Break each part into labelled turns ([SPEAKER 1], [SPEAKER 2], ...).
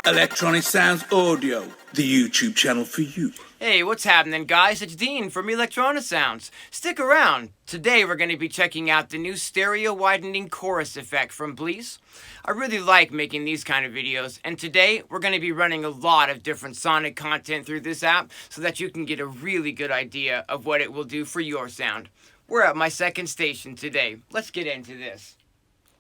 [SPEAKER 1] Electronisounds Audio, the YouTube channel for you.
[SPEAKER 2] Hey, what's happening, guys? It's Dean from Electronisounds. Stick around. Today we're going to be checking out the new stereo widening chorus effect from BLEASS. I really like making these kind of videos, and today we're going to be running a lot of different sonic content through this app so that you can get a really good idea of what it will do for your sound. We're at my second station today. Let's get into this.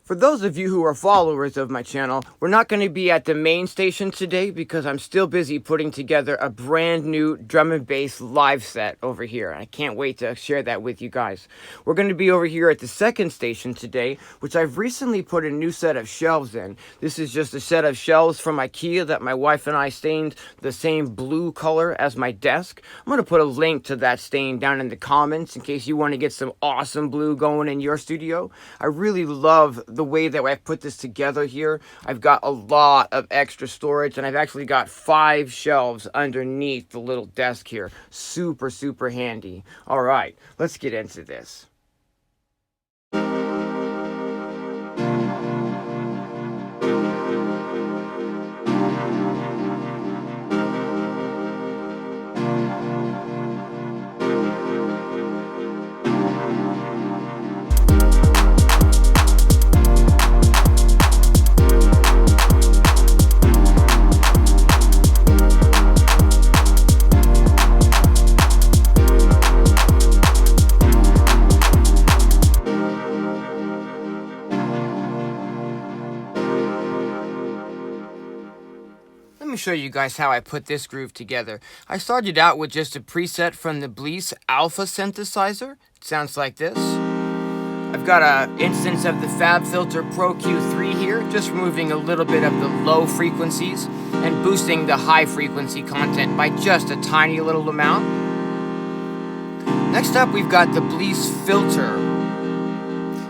[SPEAKER 2] For those of you who are followers of my channel, we're not going to be at the main station today because I'm still busy putting together a brand new drum and bass live set over here. I can't wait to share that with you guys. We're going to be over here at the second station today, which I've recently put a new set of shelves in. This is just a set of shelves from IKEA that my wife and I stained the same blue color as my desk. I'm going to put a link to that stain down in the comments in case you want to get some awesome blue going in your studio. I really love the way that I've put this together here. I've got a lot of extra storage, and I've actually got 5 shelves underneath the little desk here. Super, super handy. All right, let's get into this. Let me show you guys how I put this groove together. I started out with just a preset from the BLEASS Alpha synthesizer. It sounds like this. I've got an instance of the FabFilter Pro Q3 here, just removing a little bit of the low frequencies and boosting the high frequency content by just a tiny little amount. Next up, we've got the BLEASS Filter.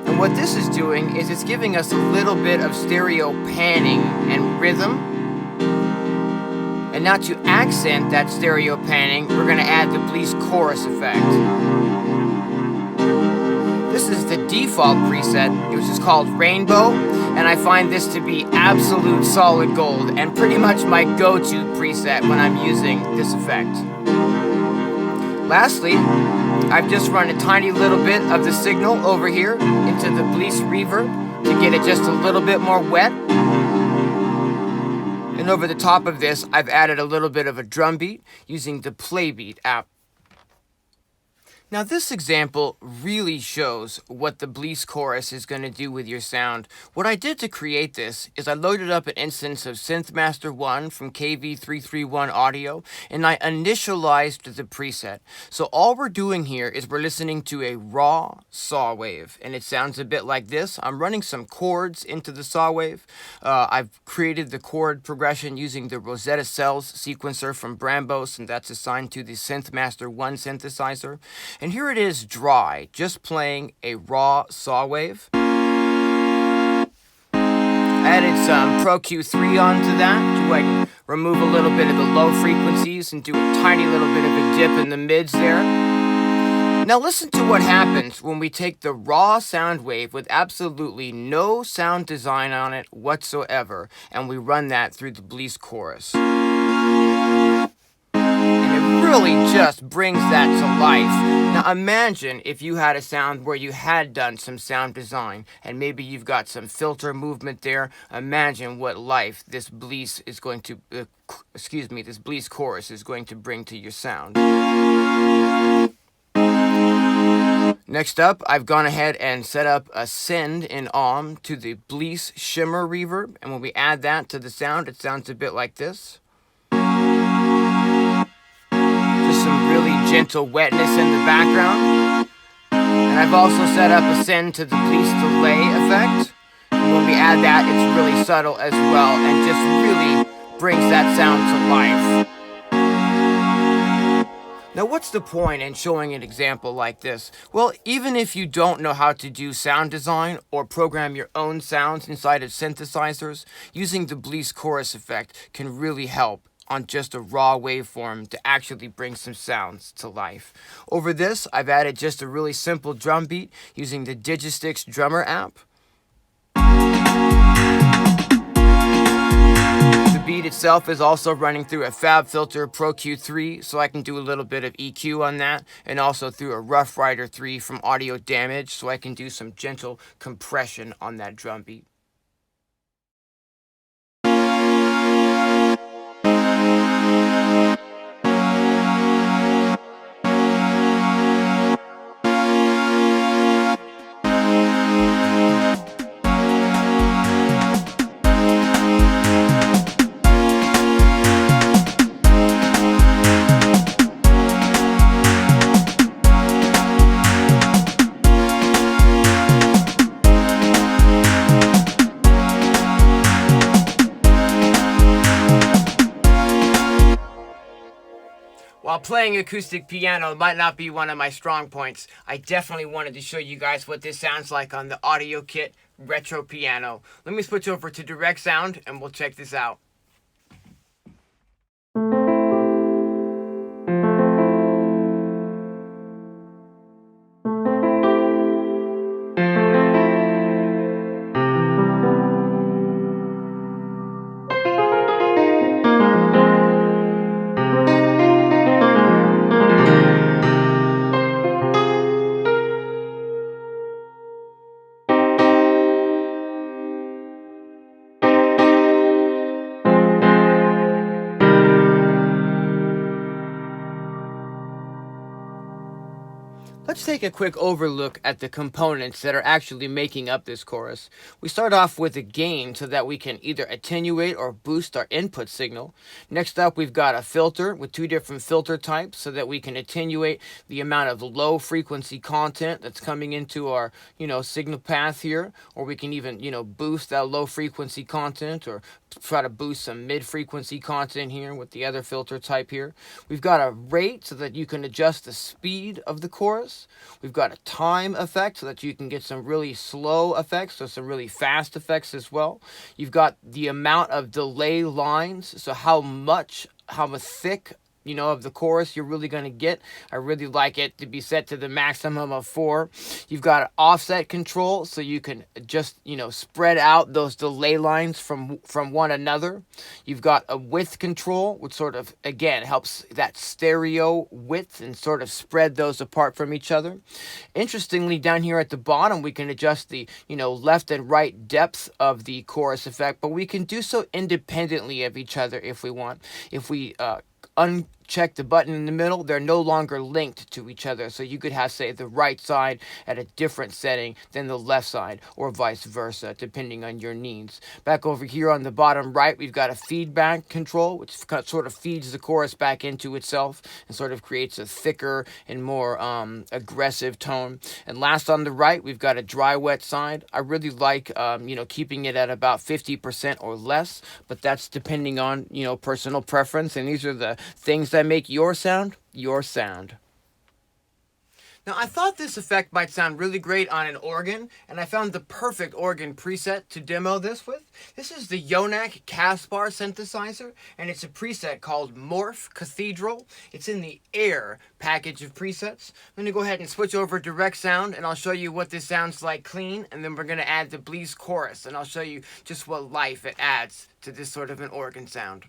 [SPEAKER 2] And what this is doing is it's giving us a little bit of stereo panning and rhythm. And now to accent that stereo panning, we're going to add the BLEASS Chorus effect. This is the default preset, which is called Rainbow, and I find this to be absolute solid gold and pretty much my go-to preset when I'm using this effect. Lastly, I've just run a tiny little bit of the signal over here into the BLEASS Reverb to get it just a little bit more wet. And over the top of this, I've added a little bit of a drum beat using the Playbeat app. Now this example really shows what the BLEASS Chorus is going to do with your sound. What I did to create this is I loaded up an instance of SynthMaster 1 from KV331 Audio, and I initialized the preset. So all we're doing here is we're listening to a raw saw wave, and it sounds a bit like this. I'm running some chords into the saw wave. I've created the chord progression using the Rosetta Cells sequencer from Brambos, and that's assigned to the SynthMaster 1 synthesizer. And here it is dry, just playing a raw saw wave. I added some Pro Q3 onto that to like remove a little bit of the low frequencies and do a tiny little bit of a dip in the mids there. Now listen to what happens when we take the raw sound wave with absolutely no sound design on it whatsoever, and we run that through the BLEASS Chorus. Really just brings that to life. Now imagine if you had a sound where you had done some sound design and maybe you've got some filter movement there. Imagine what life this BLEASS is going to, this BLEASS Chorus is going to bring to your sound. Next up, I've gone ahead and set up a send in OM to the BLEASS Shimmer Reverb, and when we add that to the sound, it sounds a bit like this. Some really gentle wetness in the background. And I've also set up a send to the BLEASS Delay effect. And when we add that, it's really subtle as well and just really brings that sound to life. Now what's the point in showing an example like this? Well, even if you don't know how to do sound design or program your own sounds inside of synthesizers, using the BLEASS Chorus effect can really help on just a raw waveform to actually bring some sounds to life. Over this, I've added just a really simple drum beat using the Digistix Drummer app. itself is also running through a FabFilter Pro Q3, so I can do a little bit of EQ on that, and also through a Rough Rider 3 from Audio Damage, so I can do some gentle compression on that drum beat. While playing acoustic piano might not be one of my strong points, I definitely wanted to show you guys what this sounds like on the Audio Kit Retro Piano. Let me switch over to Direct Sound and we'll check this out. Let's take a quick overlook at the components that are actually making up this chorus. We start off with a gain so that we can either attenuate or boost our input signal. Next up, we've got a filter with two different filter types so that we can attenuate the amount of low frequency content that's coming into our, signal path here, or we can even, boost that low frequency content or try to boost some mid-frequency content here with the other filter type here. We've got a rate so that you can adjust the speed of the chorus. We've got a time effect so that you can get some really slow effects or some really fast effects as well. You've got the amount of delay lines, so how thick of the chorus you're really going to get. I really like it to be set to the maximum of 4. You've got offset control, so you can just, spread out those delay lines from one another. You've got a width control, which sort of, again, helps that stereo width and sort of spread those apart from each other. Interestingly, down here at the bottom, we can adjust the, left and right depth of the chorus effect, but we can do so independently of each other if we want. If we uncheck the button in the middle, they're no longer linked to each other. So you could have, say, the right side at a different setting than the left side, or vice versa, depending on your needs. Back over here on the bottom right, we've got a feedback control, which sort of feeds the chorus back into itself and sort of creates a thicker and more aggressive tone. And last on the right, we've got a dry wet side. I really like, keeping it at about 50% or less, but that's depending on, personal preference. And these are the things that make your sound your sound. Now, I thought this effect might sound really great on an organ, and I found the perfect organ preset to demo this with. This is the Yonak Caspar synthesizer, and it's a preset called Morph Cathedral. It's in the Air package of presets. I'm going to go ahead and switch over Direct Sound, and I'll show you what this sounds like clean, and then we're going to add the BLEASS Chorus, and I'll show you just what life it adds to this sort of an organ sound.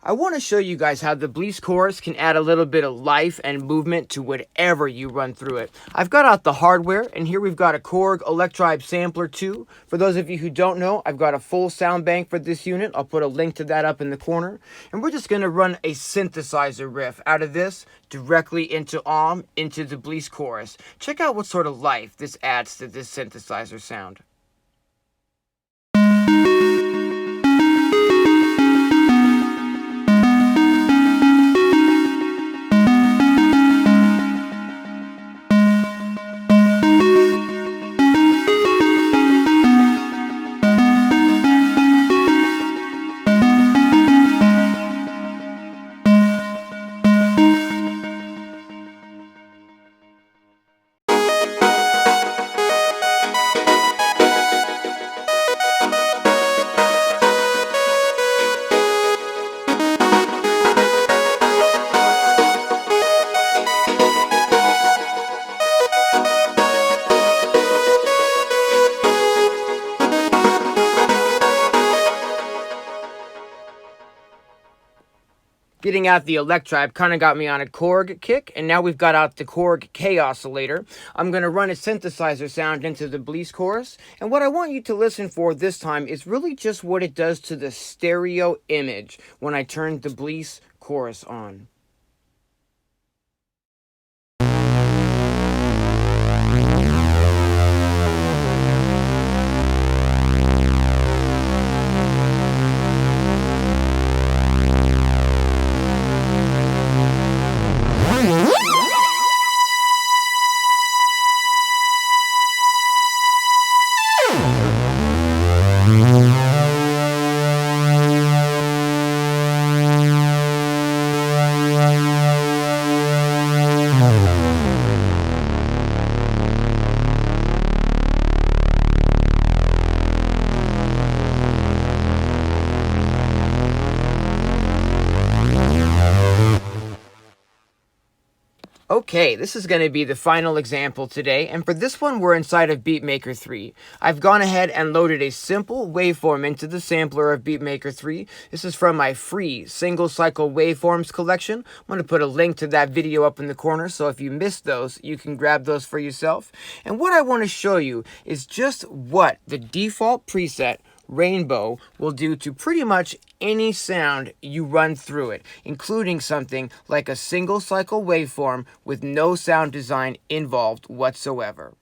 [SPEAKER 2] I want to show you guys how the BLEASS Chorus can add a little bit of life and movement to whatever you run through it. I've got out the hardware, and here we've got a Korg Electribe Sampler 2. For those of you who don't know, I've got a full sound bank for this unit. I'll put a link to that up in the corner. And we're just going to run a synthesizer riff out of this directly into the BLEASS Chorus. Check out what sort of life this adds to this synthesizer sound. Getting out the Electribe kind of got me on a Korg kick, and now we've got out the Korg K oscillator. I'm going to run a synthesizer sound into the BLEASS Chorus, and what I want you to listen for this time is really just what it does to the stereo image when I turn the BLEASS Chorus on. Okay, this is going to be the final example today, and for this one we're inside of BeatMaker 3. I've gone ahead and loaded a simple waveform into the sampler of BeatMaker 3. This is from my free single cycle waveforms collection. I'm going to put a link to that video up in the corner, so if you missed those, you can grab those for yourself. And what I want to show you is just what the default preset Rainbow will do to pretty much any sound you run through it, including something like a single cycle waveform with no sound design involved whatsoever.